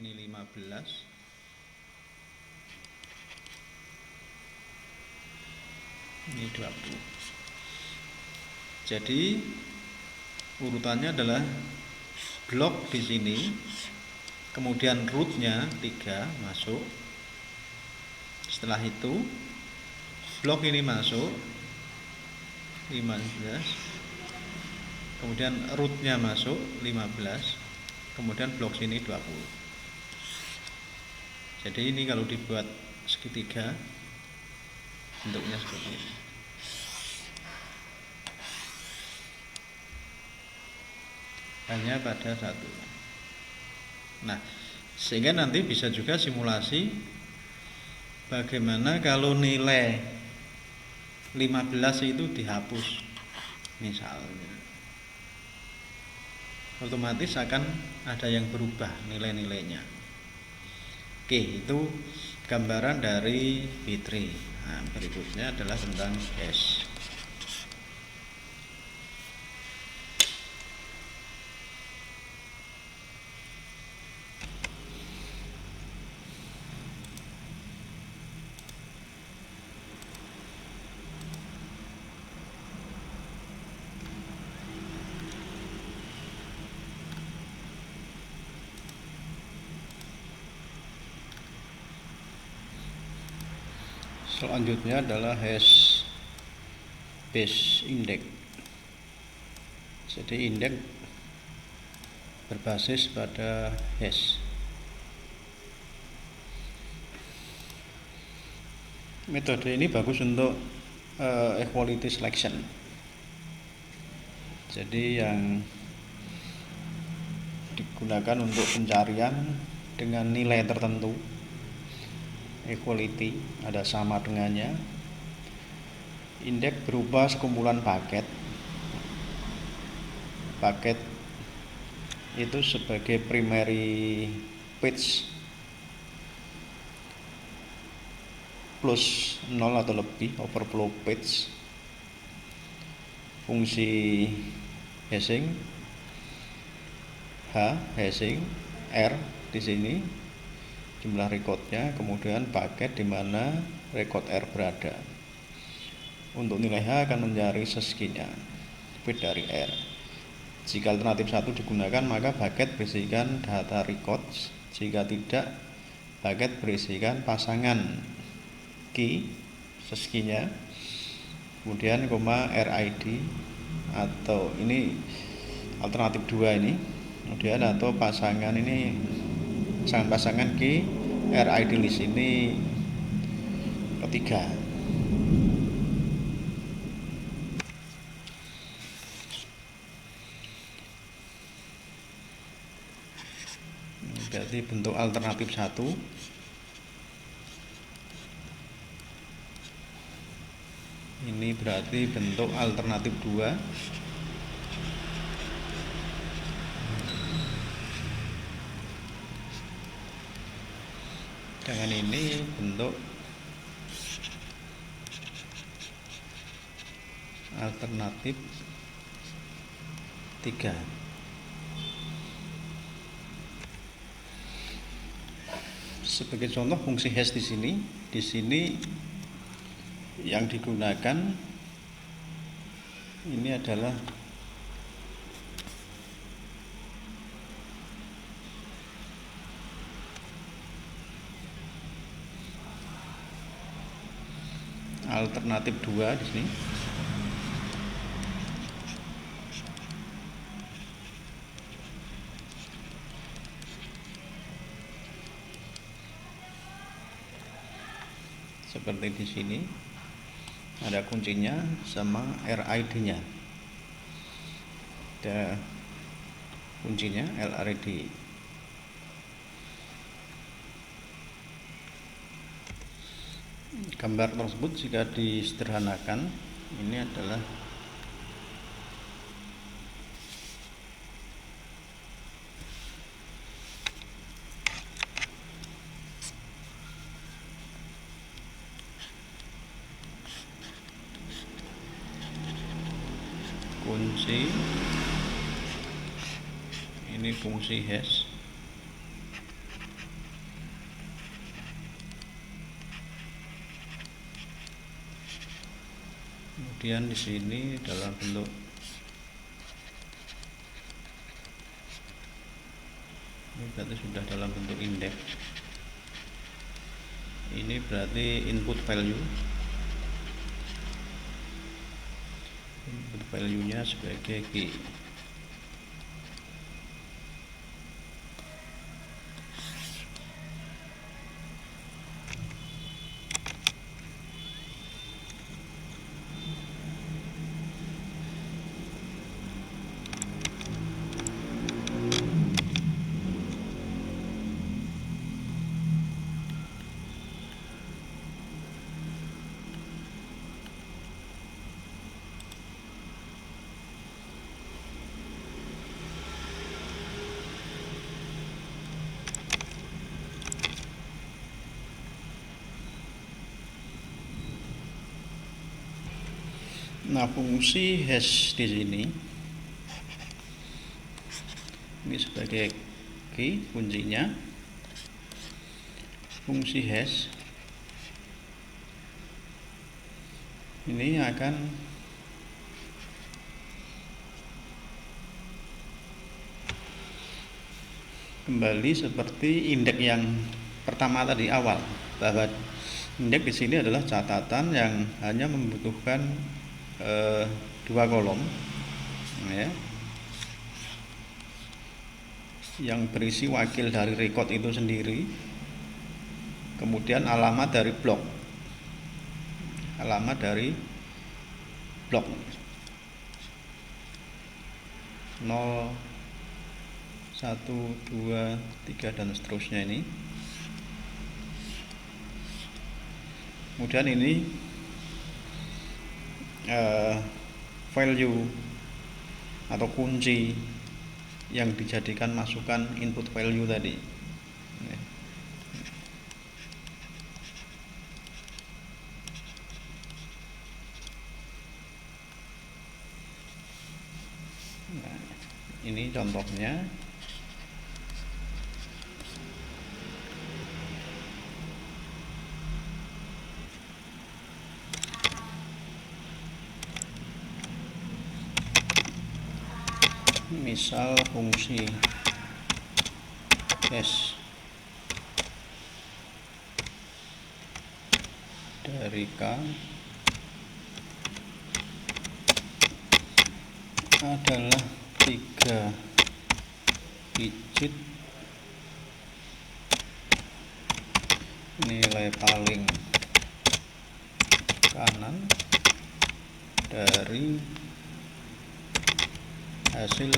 ini 15, ini 20. Jadi urutannya adalah blok di sini, kemudian rootnya 3 masuk. Setelah itu blok ini masuk 15, kemudian rootnya masuk 15, kemudian blok sini 20. Jadi ini kalau dibuat segitiga bentuknya seperti ini. Hanya pada satu. Nah, sehingga nanti bisa juga simulasi bagaimana kalau nilai 15 itu dihapus misalnya. Otomatis akan ada yang berubah nilai-nilainya. Oke, itu gambaran dari B3. Nah, berikutnya adalah tentang hash. Selanjutnya adalah hash base index. Jadi indeks berbasis pada hash. Metode ini bagus untuk equality selection. Jadi yang digunakan untuk pencarian dengan nilai tertentu, equality ada sama dengannya. Indeks berupa sekumpulan paket. Paket itu sebagai primary page plus 0 atau lebih, overflow page, fungsi hashing hashing R di sini jumlah recordnya, kemudian paket di mana record R berada. Untuk nilai H akan mencari seskinya bit dari R. Jika alternatif 1 digunakan, maka paket berisikan data records. Jika tidak, paket berisikan pasangan key seskinya, kemudian koma RID, atau ini alternatif 2 ini, kemudian atau pasangan ini pasangan key RID list ini ketiga. Berarti bentuk alternatif 1. Ini berarti bentuk alternatif 2. Dengan ini bentuk alternatif 3. Sebagai contoh fungsi hash di sini yang digunakan ini adalah alternatif 2 di sini. Seperti di sini ada kuncinya sama RID-nya. Ada kuncinya LRID. Gambar tersebut jika disederhanakan, ini adalah kunci, ini fungsi hash, kemudian di sini dalam bentuk ini berarti sudah dalam bentuk indeks. Ini berarti input value nya sebagai key. Nah, fungsi hash di sini ini sebagai key kuncinya. Fungsi hash ini akan kembali seperti indeks yang pertama tadi awal, bahwa indeks di sini adalah catatan yang hanya membutuhkan dua kolom, ya, yang berisi wakil dari record itu sendiri, kemudian alamat dari blok, 0, 1, 2, 3 dan seterusnya ini. Kemudian ini value atau kunci yang dijadikan masukan input value tadi. Nah, ini contohnya. Misal fungsi hash dari K adalah 3 digit nilai paling kanan dari hasil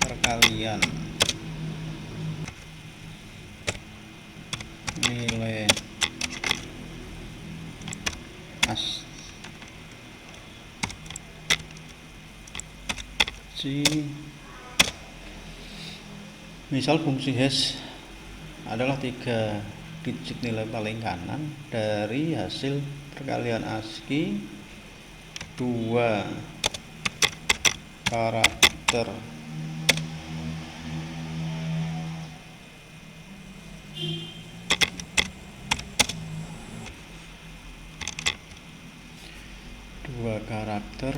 perkalian nilai ASCII. Misal fungsi hash adalah 3 digit nilai paling kanan dari hasil perkalian ASCII 2 karakter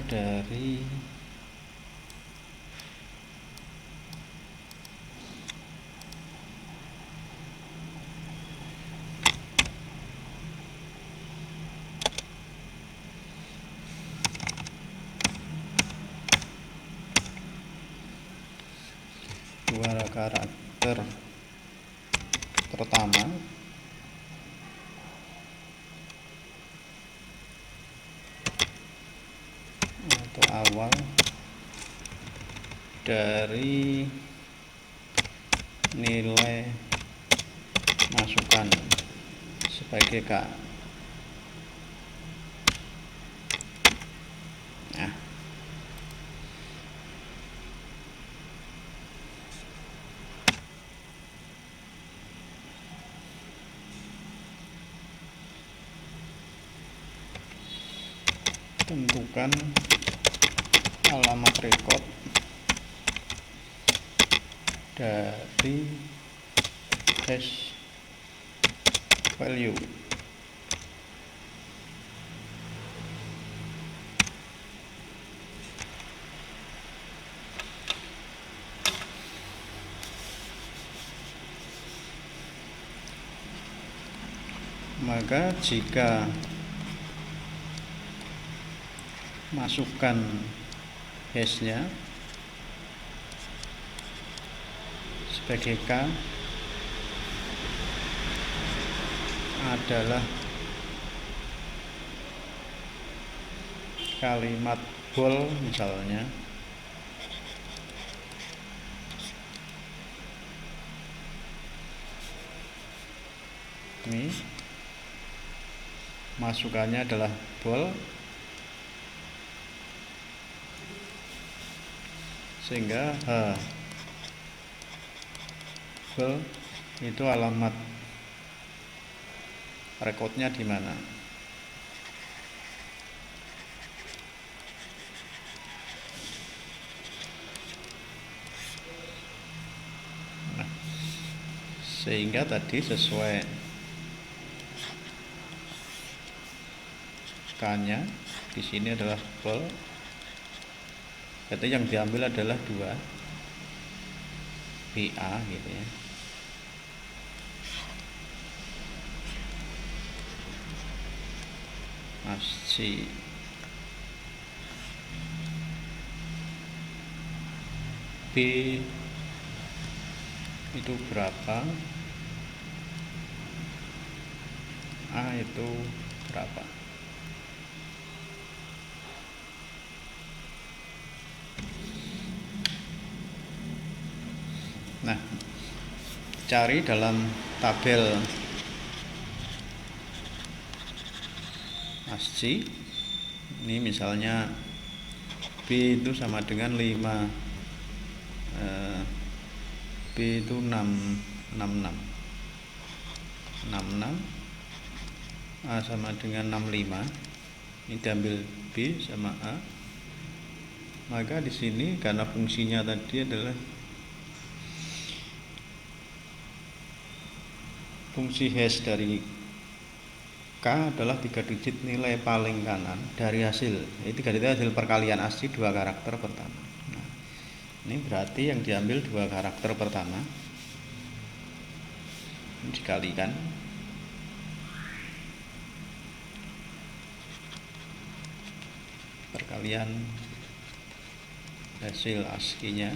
dari karakter pertama atau awal dari nilai masukan sebagai K. Nah, tentukan alamat record dari hash value. Maka jika masukkan hash-nya sebagai K adalah kalimat bol misalnya, ini masukannya adalah bol, sehingga bol itu alamat rekodnya di mana. Nah, sehingga tadi sesuai K-nya di sini adalah bol, berarti yang diambil adalah 2 BA gitu ya. Masih B itu berapa, A itu berapa. Nah, cari dalam tabel ASCII ini misalnya B itu sama dengan 5, B itu 66, A sama dengan 65, ini diambil B sama A. Maka di sini karena fungsinya tadi adalah fungsi hash dari K adalah 3 digit nilai paling kanan dari hasil. Jadi 3 digit hasil perkalian ASCII 2 karakter pertama. Nah, ini berarti yang diambil 2 karakter pertama ini dikalikan perkalian hasil ASCII-nya,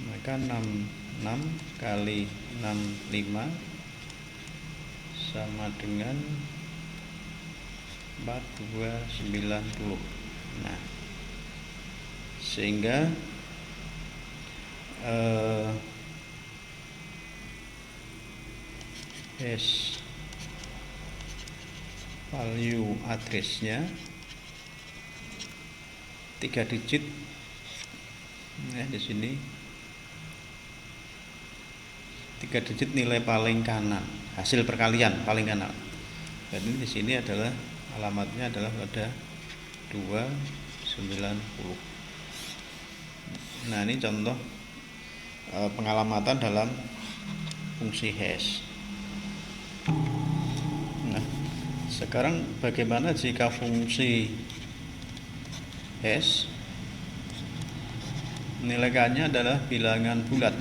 maka 66 kali 65 sama dengan 4290. Nah, sehingga hash value address-nya 3 digit. Nah, di sini 3 digit nilai paling kanan hasil perkalian paling kanan. Jadi di sini adalah alamatnya adalah pada 290. Nah, ini contoh pengalamatan dalam fungsi hash. Nah, sekarang bagaimana jika fungsi hash nilai K-nya adalah bilangan bulat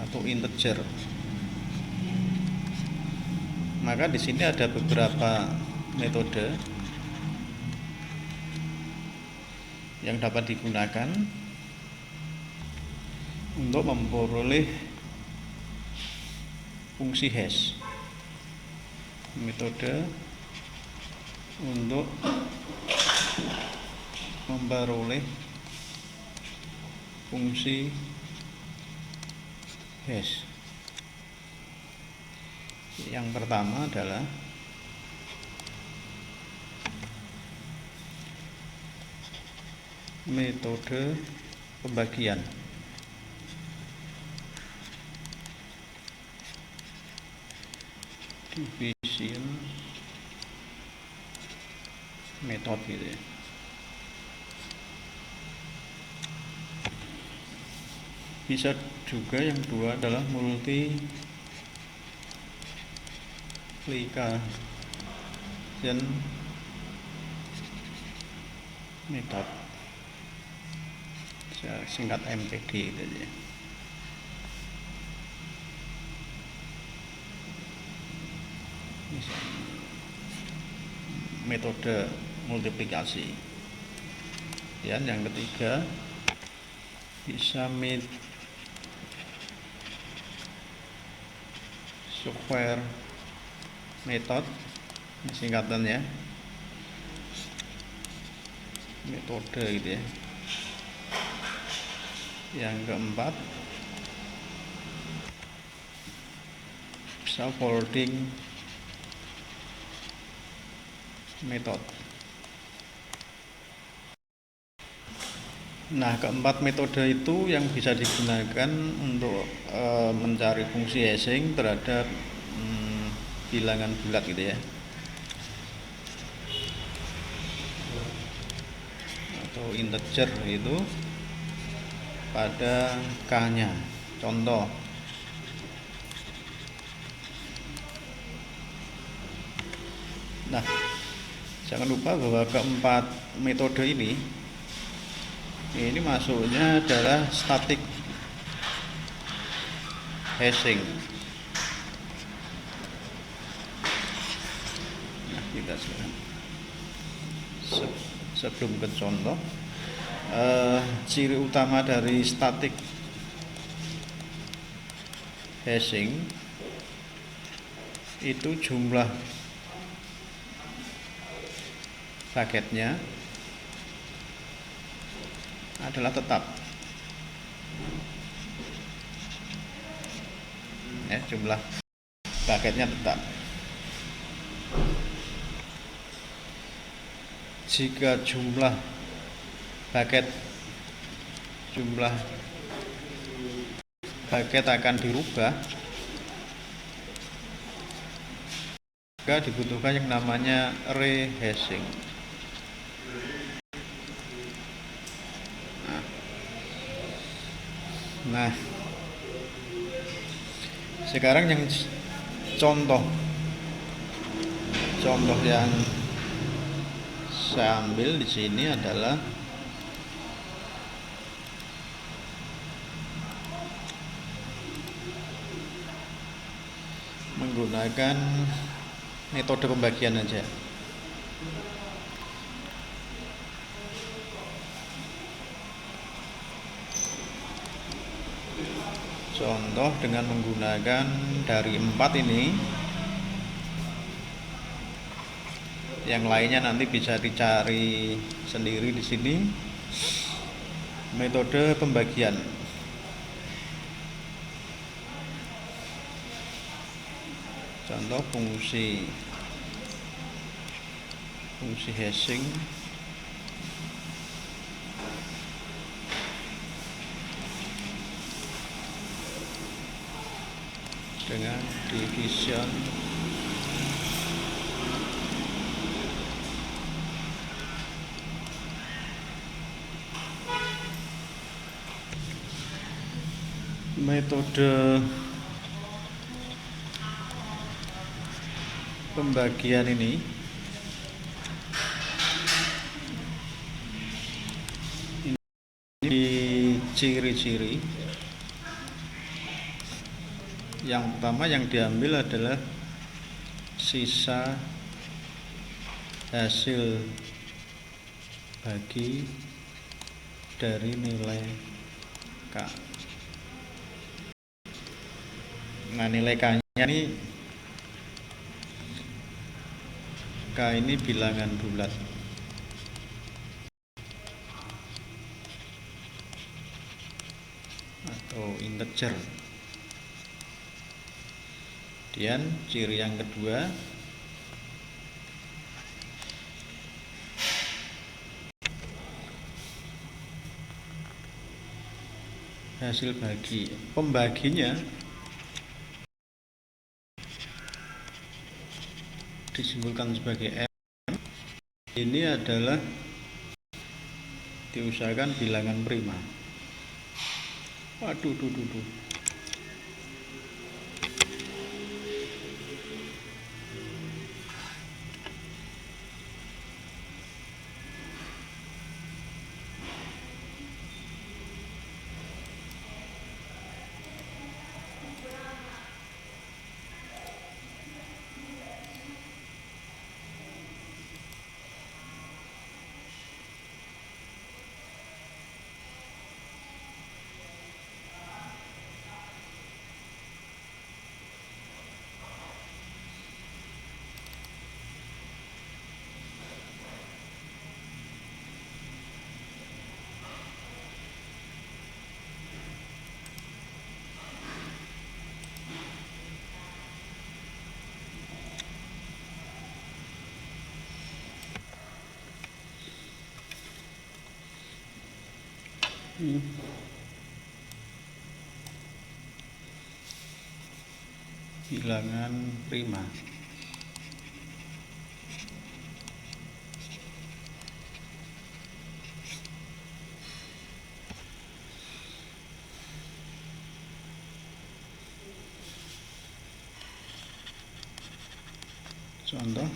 atau integer? Maka di sini ada beberapa metode yang dapat digunakan untuk memperoleh fungsi hash. Metode untuk memperoleh fungsi hash. Yang pertama adalah metode pembagian. Division method gitu ya. Bisa juga yang kedua adalah multiplication method, singkat MPD gitu ya. metode multiplikasi. Dan yang ketiga bisa square method, singkatannya metode gitu ya. Yang keempat bisa folding method. Nah, keempat metode itu yang bisa digunakan untuk mencari fungsi hashing terhadap bilangan bulat gitu ya, atau integer itu pada k-nya. Contoh, nah jangan lupa bahwa keempat metode ini masuknya adalah static hashing. Nah, kita sekarang sebelum ke contoh, ciri utama dari static hashing itu jumlah paketnya adalah tetap ya, jumlah paketnya tetap. Jika jumlah paket akan dirubah, maka dibutuhkan yang namanya rehashing. Nah, sekarang yang contoh yang saya ambil di sini adalah menggunakan metode pembagian aja. Contoh dengan menggunakan dari 4 ini, yang lainnya nanti bisa dicari sendiri di sini. Metode pembagian. Contoh fungsi hashing dengan division metode pembagian ini ciri-ciri. Yang pertama yang diambil adalah sisa hasil bagi dari nilai K. Nah, nilai K-nya ini bilangan bulat atau integer. Kemudian ciri yang kedua, hasil bagi. Pembaginya disimbolkan sebagai M. Ini adalah diusahakan bilangan prima. Waduh, lagi bilangan prima. Contoh,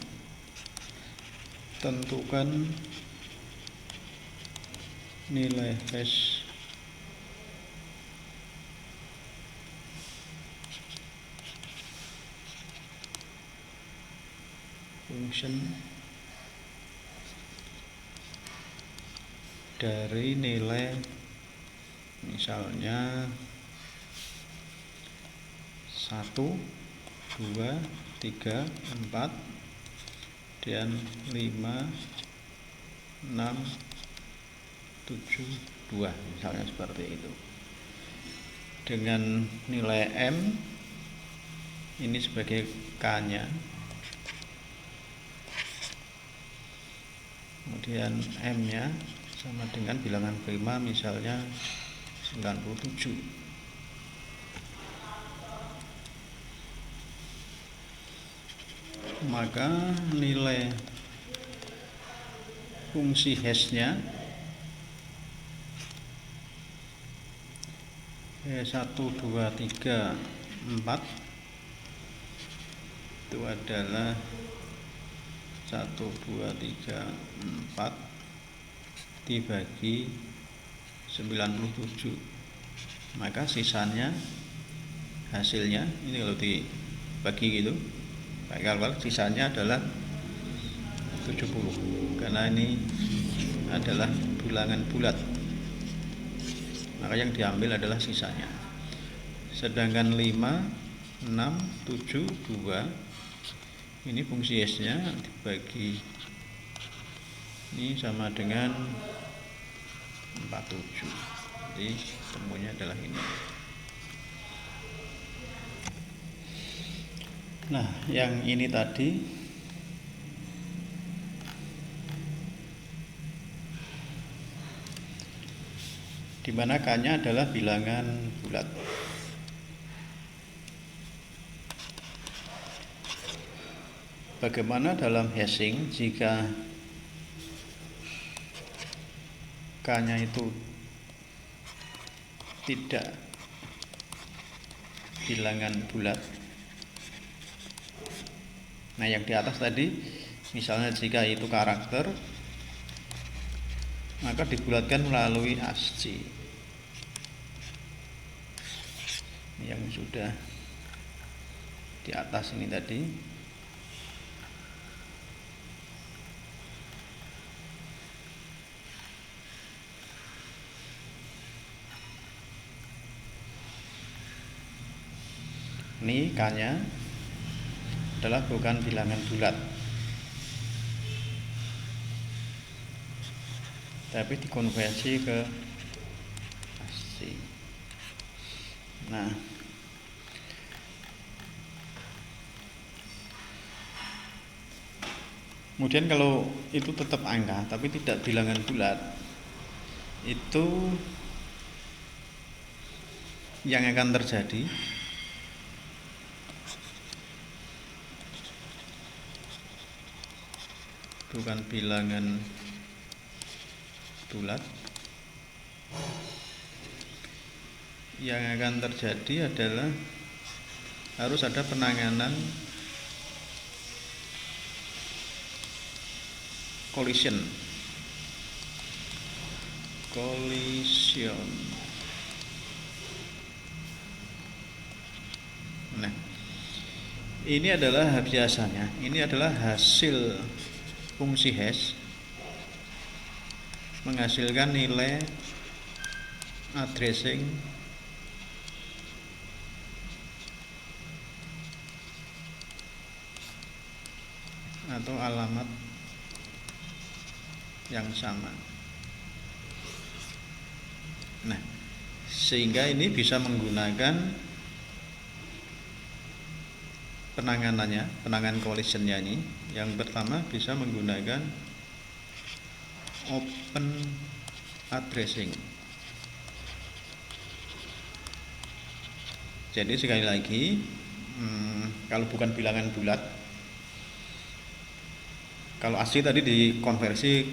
tentukan nilai hash function dari nilai misalnya 1, 2, 3, 4 dan 5, 6, 7, 2 misalnya seperti itu, dengan nilai M ini sebagai K nya, kemudian M nya sama dengan bilangan prima misalnya 97. Maka nilai fungsi hash-nya 1, 2, 3, 4 itu adalah 1, 2, 3, 4 dibagi 97, maka sisanya hasilnya ini kalau dibagi gitu pakai kalkulator sisanya adalah 70 karena ini adalah bilangan bulat, maka yang diambil adalah sisanya. Sedangkan 5, 6, 7, 2 ini fungsi S nya dibagi ini sama dengan 47, jadi temunya adalah ini. Nah, yang ini tadi di mana K-nya adalah bilangan bulat. Bagaimana dalam hashing jika K-nya itu tidak bilangan bulat? Nah, yang di atas tadi misalnya jika itu karakter maka dibulatkan melalui ASCII yang sudah di atas ini tadi. Ini K-nya adalah bukan bilangan bulat, tapi dikonversi ke ASCII. Nah, kemudian kalau itu tetap angka tapi tidak bilangan bulat, itu yang akan terjadi bukan bilangan bulat, yang akan terjadi adalah harus ada penanganan collision. Nah, ini adalah biasanya ini adalah hasil fungsi hash menghasilkan nilai addressing atau alamat yang sama. Nah, sehingga ini bisa menggunakan penanganan collisionnya ini. Yang pertama bisa menggunakan open addressing. Jadi sekali lagi, kalau bukan bilangan bulat, kalau ASCII tadi dikonversi,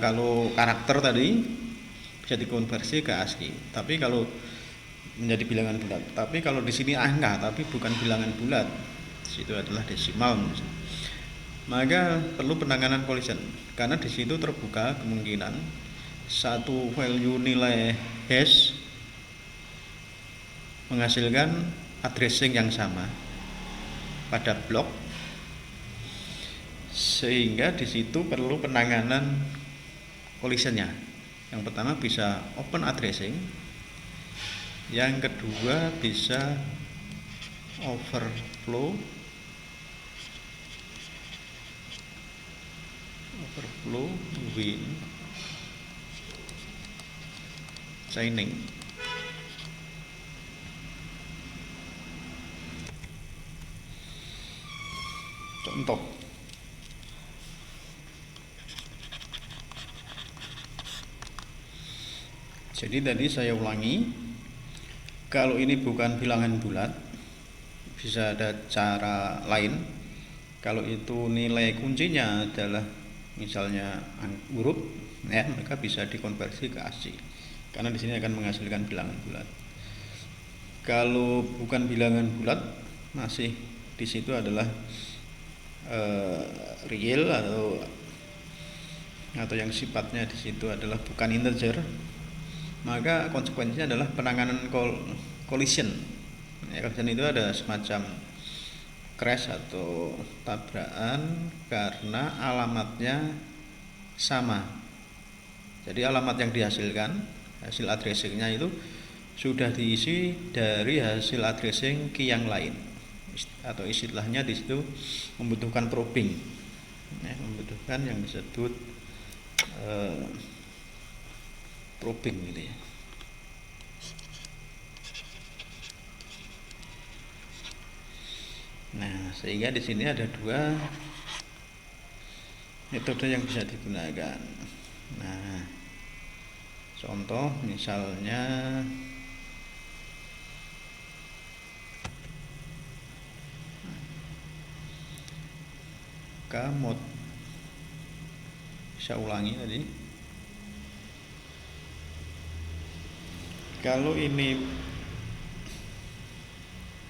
kalau karakter tadi bisa dikonversi ke ASCII. Tapi kalau menjadi bilangan bulat. Tapi kalau di sini angka, tapi bukan bilangan bulat, situ adalah desimal, maka perlu penanganan collision karena di situ terbuka kemungkinan satu value nilai hash menghasilkan addressing yang sama pada blok, sehingga di situ perlu penanganan collisionnya. Yang pertama bisa open addressing, yang kedua bisa overflow win chaining. Contoh, jadi tadi saya ulangi, kalau ini bukan bilangan bulat, bisa ada cara lain. Kalau itu nilai kuncinya adalah misalnya huruf, ya, maka bisa dikonversi ke ASCII karena di sini akan menghasilkan bilangan bulat. Kalau bukan bilangan bulat, masih di situ adalah real atau yang sifatnya di situ adalah bukan integer, maka konsekuensinya adalah penanganan collision. Collision itu ada semacam crash atau tabrakan karena alamatnya sama. Jadi alamat yang dihasilkan, hasil addressingnya itu sudah diisi dari hasil addressing key yang lain, atau istilahnya di situ membutuhkan probing, membutuhkan yang disebut probing gitu ya. Nah, sehingga di sini ada dua metode yang bisa digunakan. Nah, contoh misalnya mod, bisa ulangi tadi. Kalau ini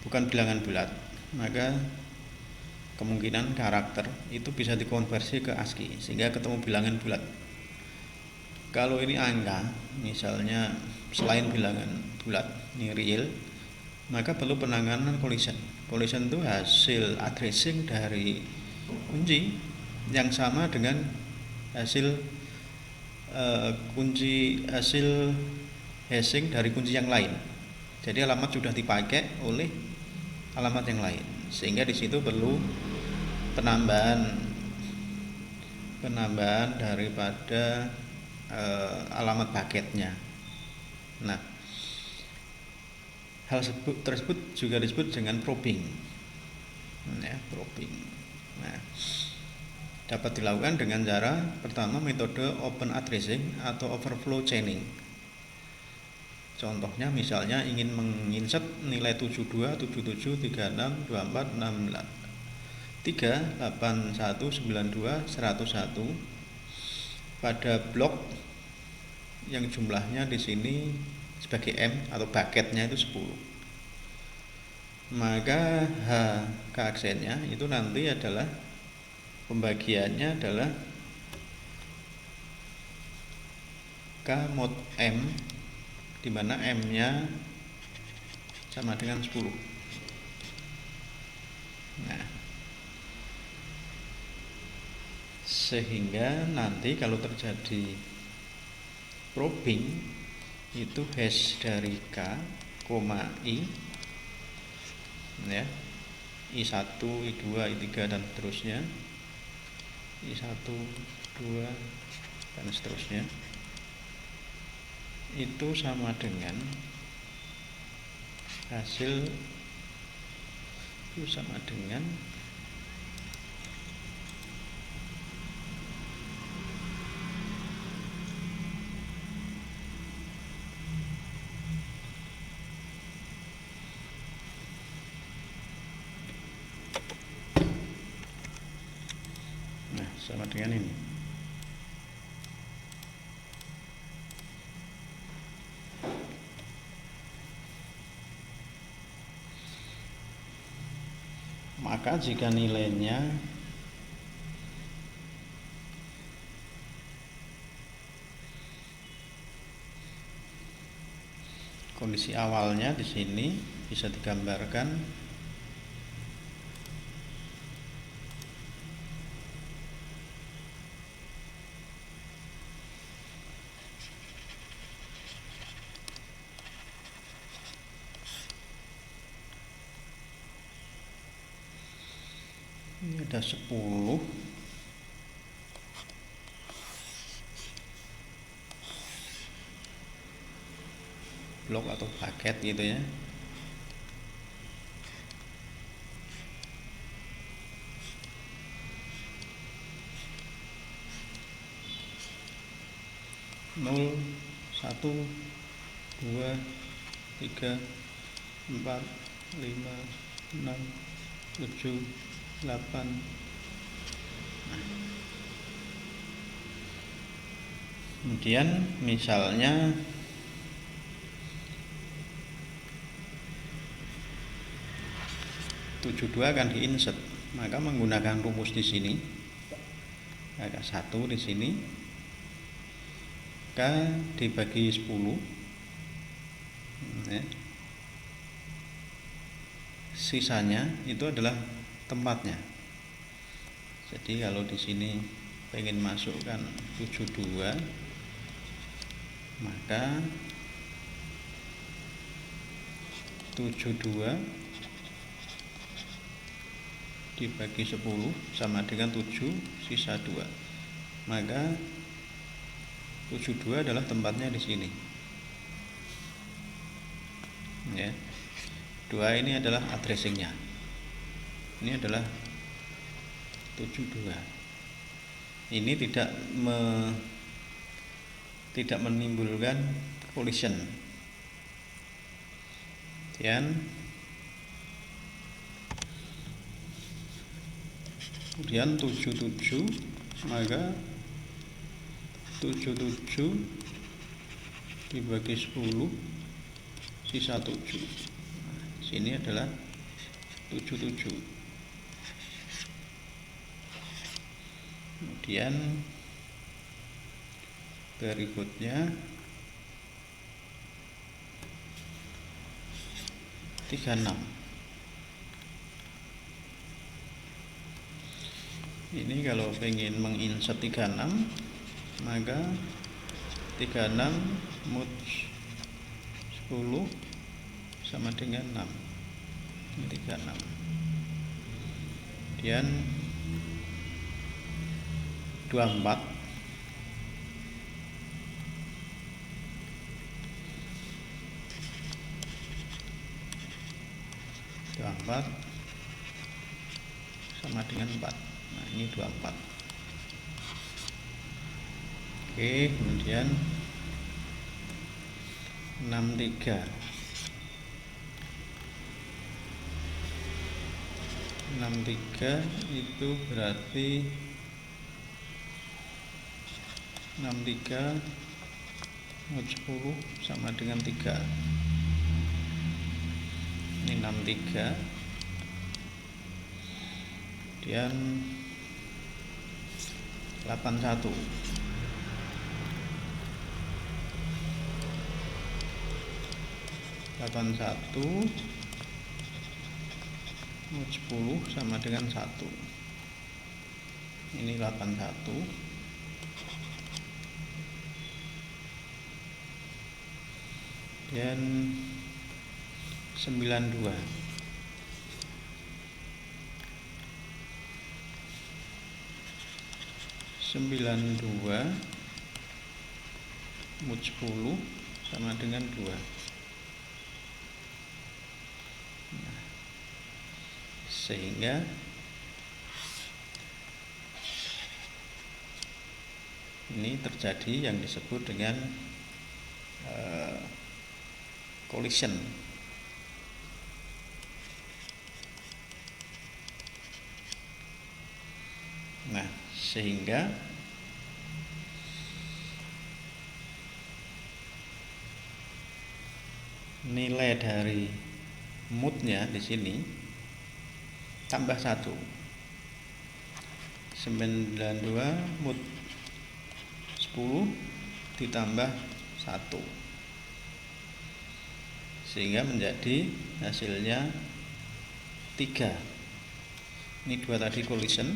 bukan bilangan bulat, maka kemungkinan karakter itu bisa dikonversi ke ASCII sehingga ketemu bilangan bulat. Kalau ini angka, misalnya selain bilangan bulat, ini real, maka perlu penanganan collision. Collision itu hasil addressing dari kunci yang sama dengan hasil kunci hasil hashing dari kunci yang lain. Jadi alamat sudah dipakai oleh alamat yang lain, sehingga di situ perlu penambahan daripada alamat paketnya. Nah, hal tersebut juga disebut dengan probing, ya, probing. Nah, dapat dilakukan dengan cara pertama metode open addressing atau overflow chaining. Contohnya misalnya ingin menginsert nilai 72, 77, 36, 24, 68, 3, 81, 92, 101 pada blok yang jumlahnya di sini sebagai M atau bucketnya itu 10. Maka H keaksennya itu nanti adalah pembagiannya adalah K mod M, di mana M-nya sama dengan 10. Nah, sehingga nanti kalau terjadi probing itu hash dari K, I, ya, I1, I2, I3 dan seterusnya, I1, 2 dan seterusnya, itu sama dengan hasil itu sama dengan sama dengan ini. Maka jika nilainya kondisi awalnya di sini bisa digambarkan ini ada 10 blok atau paket gitu ya. Nol, 1, 2, 3, 4, 5, 6, 7, 8. Kemudian misalnya tujuh dua akan diinsert, maka menggunakan rumus di sini ada 1 di sini, K dibagi 10 ya. Sisanya itu adalah tempatnya. Jadi kalau di sini pengen masukkan 72, maka 72 dibagi 10 sama dengan 7 sisa 2. Maka 72 adalah tempatnya di sini. Ya. 2 ini adalah addressingnya. Ini adalah 72. Ini tidak menimbulkan collision. Kemudian 77, maka 77 dibagi 10 sisa 7. Nah, sini adalah 77. Kemudian berikutnya 36. Ini kalau pengen menginsert 36, maka 36 mod 10 sama dengan 6. Ini 36. Kemudian 24 sama dengan 4. Nah, ini 24. Oke, kemudian 63. 63 itu berarti 63 mod 10 sama dengan 3. Ini 63. Kemudian 81. 81 mod 10 sama dengan 1. Ini 81. Dan 92. 92 mod 10 sama dengan 2. Nah, sehingga ini terjadi yang disebut dengan collision. Nah, sehingga nilai dari moodnya di sini tambah 1. 92 mood 10 ditambah 1, sehingga menjadi hasilnya 3. Ini 2 tadi collision,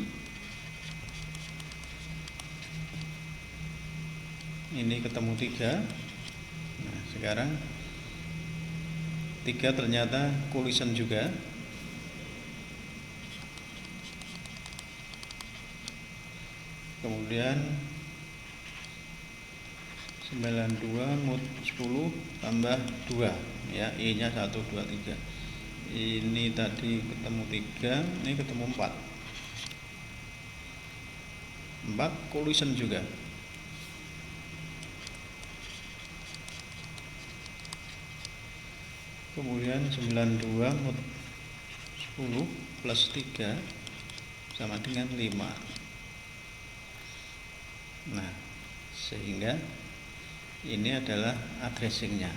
ini ketemu 3. Nah, sekarang 3 ternyata collision juga. Kemudian 92 mood 10 tambah 2, ya, I nya 1, 2, 3. Ini tadi ketemu 3, ini ketemu 4. 4 collision juga. Kemudian 92 mod 10 plus 3 sama dengan 5. Nah, sehingga ini adalah addressingnya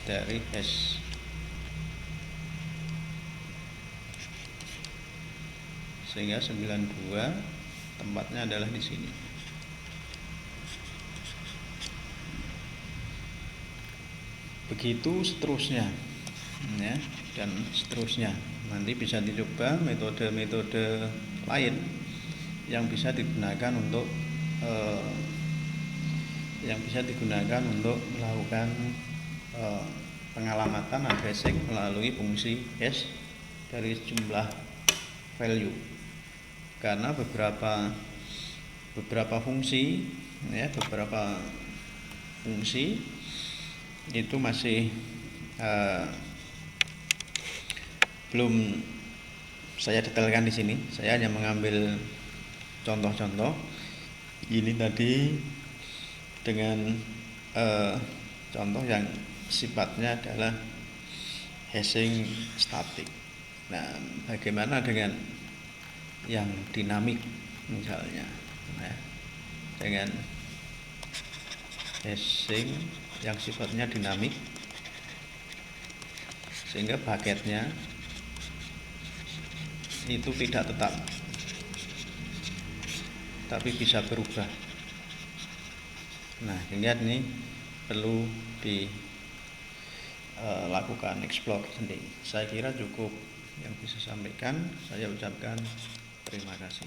dari hash. Sehingga 92 tempatnya adalah di sini. Begitu seterusnya, ya, dan seterusnya. Nanti bisa dicoba metode-metode lain yang bisa digunakan untuk melakukan pengalamatan addressing melalui fungsi hash dari jumlah value. Karena beberapa fungsi, ya, itu masih belum saya detailkan di sini. Saya hanya mengambil contoh-contoh. Ini tadi dengan contoh yang sifatnya adalah hashing statik. Nah, bagaimana dengan yang dinamik misalnya, nah, dengan hashing yang sifatnya dinamik, sehingga paketnya itu tidak tetap, tapi bisa berubah. Nah, sehingga ini perlu dilakukan explore sendiri. Saya kira cukup yang bisa sampaikan. Saya ucapkan terima kasih.